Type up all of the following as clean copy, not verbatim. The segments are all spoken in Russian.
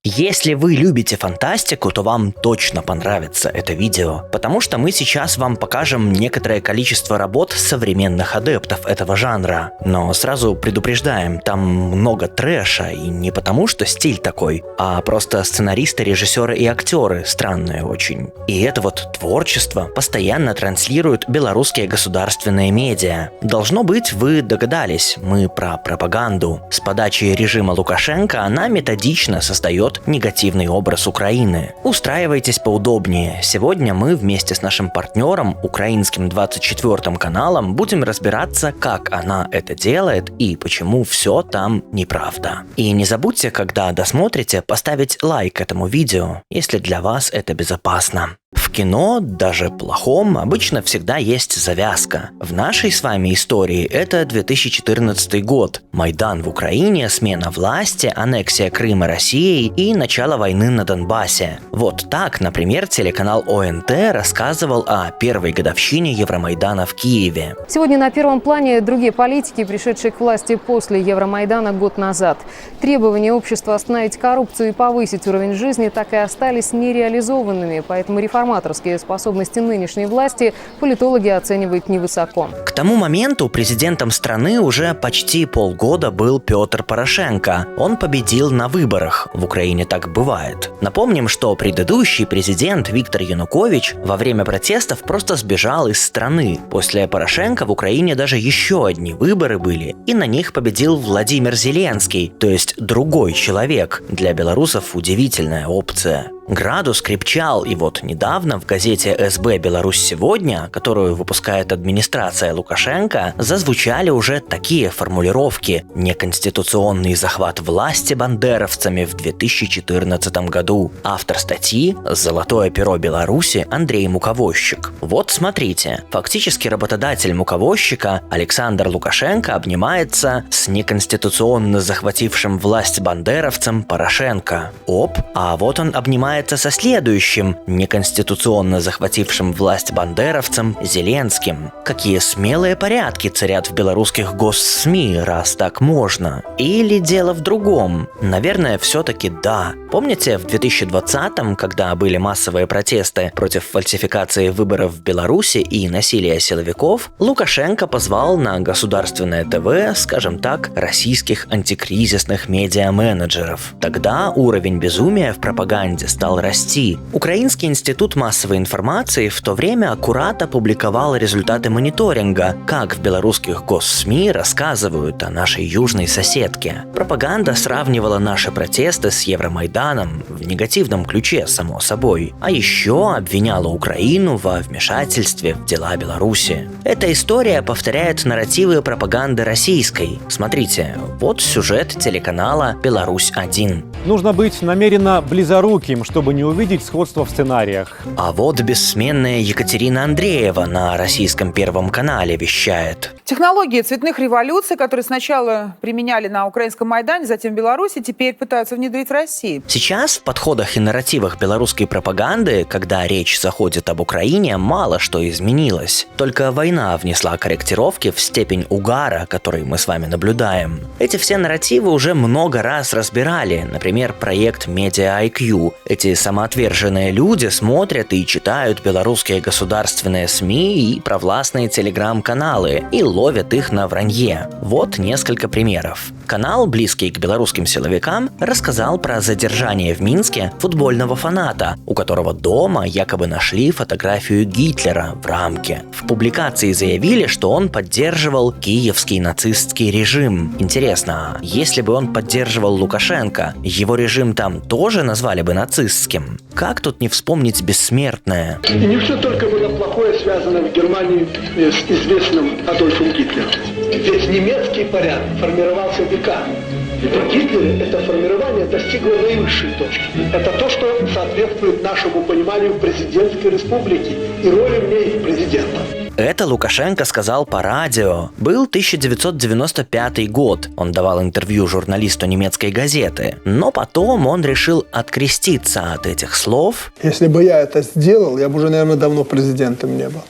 Если вы любите фантастику, то вам точно понравится это видео, потому что мы сейчас вам покажем некоторое количество работ современных адептов этого жанра. Но сразу предупреждаем, там много трэша, и не потому, что стиль такой, а просто сценаристы, режиссеры и актеры странные очень. И это вот творчество постоянно транслируют белорусские государственные медиа. Должно быть, вы догадались, мы про пропаганду. С подачи режима Лукашенко она методично создает негативный образ Украины. Устраивайтесь поудобнее. Сегодня мы вместе с нашим партнером, украинским 24 каналом, будем разбираться, как она это делает и почему все там неправда. И не забудьте, когда досмотрите, поставить лайк этому видео, если для вас это безопасно. В кино, даже плохом, обычно всегда есть завязка. В нашей с вами истории это 2014 год. Майдан в Украине, смена власти, аннексия Крыма Россией и начало войны на Донбассе. Вот так, например, телеканал ОНТ рассказывал о первой годовщине Евромайдана в Киеве. Сегодня на первом плане другие политики, пришедшие к власти после Евромайдана год назад. Требования общества остановить коррупцию и повысить уровень жизни так и остались нереализованными, поэтому реформаторские способности нынешней власти политологи оценивают невысоко. К тому моменту президентом страны уже почти полгода был Петр Порошенко. Он победил на выборах. В Украине так бывает. Напомним, что предыдущий президент Виктор Янукович во время протестов просто сбежал из страны. После Порошенко в Украине даже еще одни выборы были, и на них победил Владимир Зеленский, то есть другой человек. Для белорусов удивительная опция. Градус крепчал, и вот недавно в газете СБ «Беларусь сегодня», которую выпускает администрация Лукашенко, зазвучали уже такие формулировки: «Неконституционный захват власти бандеровцами в 2014 году». Автор статьи «Золотое перо Беларуси» Андрей Муковозчик. Вот смотрите, фактически работодатель Муковозчика Александр Лукашенко обнимается с неконституционно захватившим власть бандеровцем Порошенко. Оп, а вот он обнимается со следующим неконституционно захватившим власть бандеровцем Зеленским. Какие смелые порядки царят в белорусских госсми, раз так можно. Или дело в другом? Наверное, все-таки да. Помните, в 2020-м, когда были массовые протесты против фальсификации выборов в Беларуси и насилия силовиков, Лукашенко позвал на государственное ТВ, скажем так, российских антикризисных медиа-менеджеров. Тогда уровень безумия в пропаганде стал расти. Украинский институт массовой информации в то время аккуратно публиковал результаты мониторинга, как в белорусских госсми рассказывают о нашей южной соседке. Пропаганда сравнивала наши протесты с Евромайданом в негативном ключе, само собой, а еще обвиняла Украину во вмешательстве в дела Беларуси. Эта история повторяет нарративы пропаганды российской. Смотрите, вот сюжет телеканала «Беларусь-1». Нужно быть намеренно близоруким, чтобы не увидеть сходства в сценариях. А вот бессменная Екатерина Андреева на российском Первом канале вещает. Технологии цветных революций, которые сначала применяли на украинском Майдане, затем в Беларуси, теперь пытаются внедрить в России. Сейчас в подходах и нарративах белорусской пропаганды, когда речь заходит об Украине, мало что изменилось. Только война внесла корректировки в степень угара, который мы с вами наблюдаем. Эти все нарративы уже много раз разбирали, например, проект Media IQ. Эти самоотверженные люди смотрят и читают белорусские государственные СМИ и провластные телеграм-каналы и ловят их на вранье. Вот несколько примеров. Канал, близкий к белорусским силовикам, рассказал про задержание в Минске футбольного фаната, у которого дома якобы нашли фотографию Гитлера в рамке. В публикации заявили, что он поддерживал киевский нацистский режим. Интересно, а если бы он поддерживал Лукашенко, его режим там тоже назвали бы нацистским? Как тут не вспомнить бессмертное? И не все только было плохое связано в Германии с известным Адольфом Гитлером. Ведь немецкий порядок формировался веками. И при Гитлере это формирование достигло наивысшей точки. Это то, что соответствует нашему пониманию президентской республики и роли в ней президента. Это Лукашенко сказал по радио. Был 1995 год. Он давал интервью журналисту немецкой газеты. Но потом он решил откреститься от этих слов. Если бы я это сделал, я бы уже, наверное, давно президентом не был.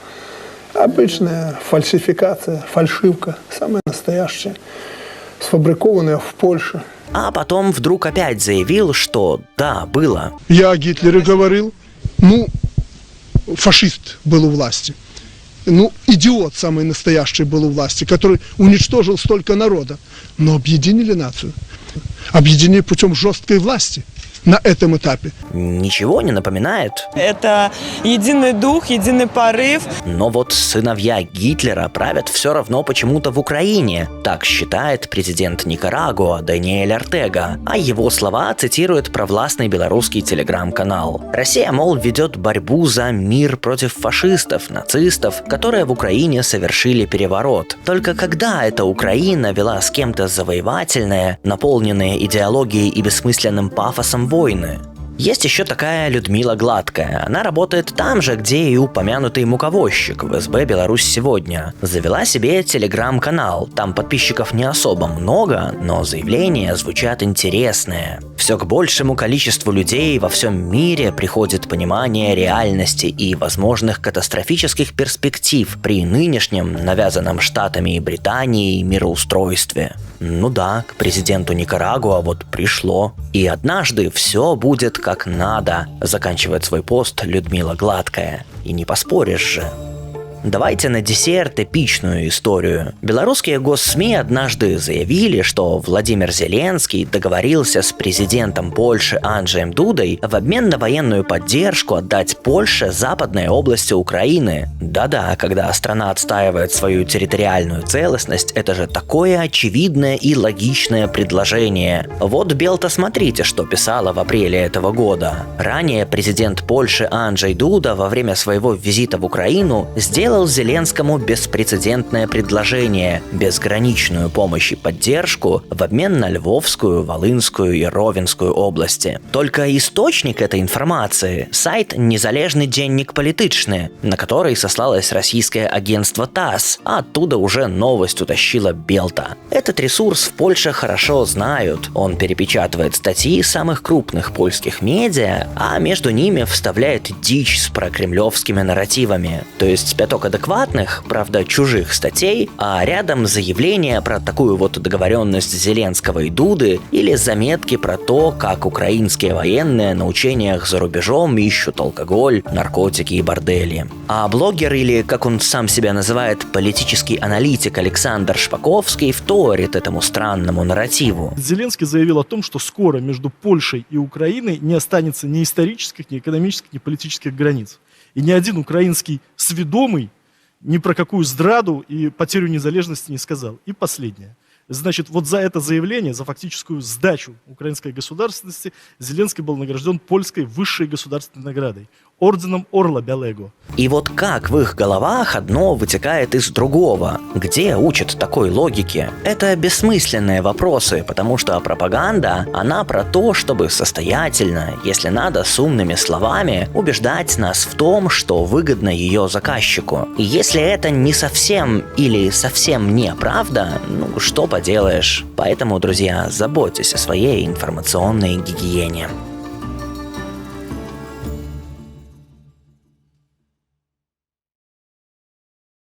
Обычная фальсификация, фальшивка, самая настоящая. сфабрикованное в Польше. А потом вдруг опять заявил, что да, было. Я о Гитлере говорил. Фашист был у власти. Идиот самый настоящий был у власти, который уничтожил столько народа. Но объединили нацию. Объединили путем жесткой власти на этом этапе. Ничего не напоминает? Это единый дух, единый порыв. Но вот сыновья Гитлера правят все равно почему-то в Украине. Так считает президент Никарагуа Даниэль Ортега. А его слова цитирует провластный белорусский телеграм-канал. Россия, мол, ведет борьбу за мир против фашистов, нацистов, которые в Украине совершили переворот. Только когда эта Украина вела с кем-то завоевательные, наполненные идеологией и бессмысленным пафосом войны? Есть еще такая Людмила Гладкая. Она работает там же, где и упомянутый муковозчик в СБ «Беларусь сегодня». Завела себе телеграм-канал. Там подписчиков не особо много, но заявления звучат интересные. Все к большему количеству людей во всем мире приходит понимание реальности и возможных катастрофических перспектив при нынешнем, навязанном Штатами и Британией, мироустройстве. Ну да, к президенту Никарагуа вот пришло. И однажды все будет как надо, заканчивает свой пост Людмила Гладкая. И не поспоришь же. Давайте на десерт эпичную историю. Белорусские госсми однажды заявили, что Владимир Зеленский договорился с президентом Польши Анджеем Дудой в обмен на военную поддержку отдать Польше западные области Украины. Да-да, когда страна отстаивает свою территориальную целостность, это же такое очевидное и логичное предложение. Вот Белта, смотрите, что писала в апреле этого года. Ранее президент Польши Анджей Дуда во время своего визита в Украину сделал Зеленскому беспрецедентное предложение – безграничную помощь и поддержку в обмен на Львовскую, Волынскую и Ровенскую области. Только источник этой информации – сайт «Незалежный денник Политичный», на который сослалось российское агентство ТАСС, а оттуда уже новость утащила Белта. Этот ресурс в Польше хорошо знают. Он перепечатывает статьи самых крупных польских медиа, а между ними вставляет дичь с прокремлевскими нарративами. То есть пяток адекватных, правда чужих статей, а рядом заявления про такую вот договоренность Зеленского и Дуды или заметки про то, как украинские военные на учениях за рубежом ищут алкоголь, наркотики и бордели. А блогер или, как он сам себя называет, политический аналитик Александр Шпаковский вторит этому странному нарративу. Зеленский заявил о том, что скоро между Польшей и Украиной не останется ни исторических, ни экономических, ни политических границ. И ни один украинский сведомый ни про какую здраду и потерю незалежности не сказал. И последнее. Значит, вот за это заявление, за фактическую сдачу украинской государственности Зеленский был награжден польской высшей государственной наградой – орденом Орла Белего. И вот как в их головах одно вытекает из другого? Где учат такой логике? Это бессмысленные вопросы, потому что пропаганда, она про то, чтобы состоятельно, если надо с умными словами, убеждать нас в том, что выгодно ее заказчику. И если это не совсем или совсем неправда, что поделаешь? Поэтому, друзья, заботьтесь о своей информационной гигиене.